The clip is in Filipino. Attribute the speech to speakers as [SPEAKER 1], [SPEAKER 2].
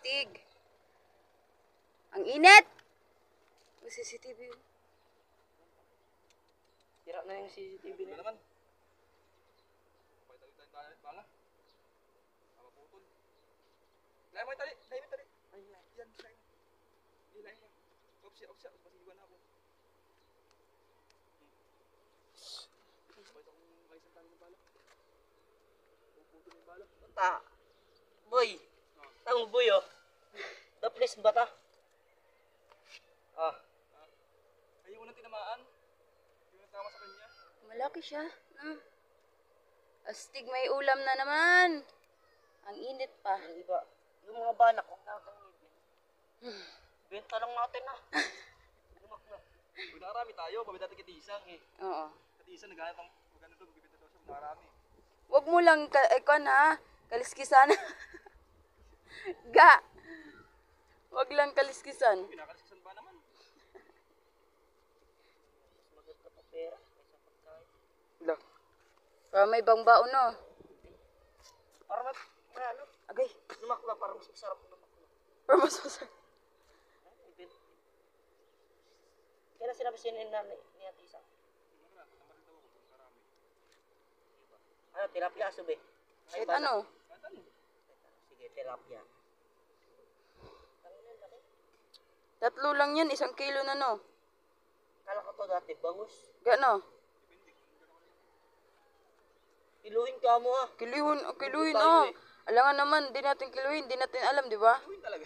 [SPEAKER 1] astig. Ang init! CCTV.
[SPEAKER 2] Tira na yung CCTV na naman. Bala. Maputol. Lain mo yung tali. Lain mo yung tali. Yan, lain mo. Lain mo. Opsya. Pasiwan ako. Bakit akong kaisang tali ng bala? Puputol yung bala. Ta. Boy. Ang boy oh. The place ba ta? Ay, yung unang tinamaan. Yung tama sa kanya.
[SPEAKER 1] Malaki siya. Astig, may ulam na naman. Ang init pa.
[SPEAKER 2] Yung iba. Yung mga banak. Benta lang natin Lumak na. Kung nakarami tayo, pabit natin katisang
[SPEAKER 1] Oo.
[SPEAKER 2] Katisang naghanap ang maganda doon, magbibenta daw siya, nakarami.
[SPEAKER 1] Huwag mo lang, kaliskisan. Ga! Huwag lang kaliskisan.
[SPEAKER 2] Pinakaliskisan ba naman? Maganda pa pera, may sapat tayo.
[SPEAKER 1] Wala. Para may bangbaon no.
[SPEAKER 2] Para ano?
[SPEAKER 1] Agay.
[SPEAKER 2] Lumakla, para mas masarap lumakla.
[SPEAKER 1] Para mas masarap.
[SPEAKER 2] Kailan sinabi ni Ate Isa? Ano, tilapia sube?
[SPEAKER 1] Kahit ano?
[SPEAKER 2] Sige, tilapia.
[SPEAKER 1] 3 lang yan, 1 kilo na no.
[SPEAKER 2] Kala ko to dati, bangus.
[SPEAKER 1] Gano?
[SPEAKER 2] Kiluhin ka mo
[SPEAKER 1] Kiluhin oh. Alangan naman, di natin kiluhin, di natin alam, di ba?
[SPEAKER 2] Kiluhin talaga.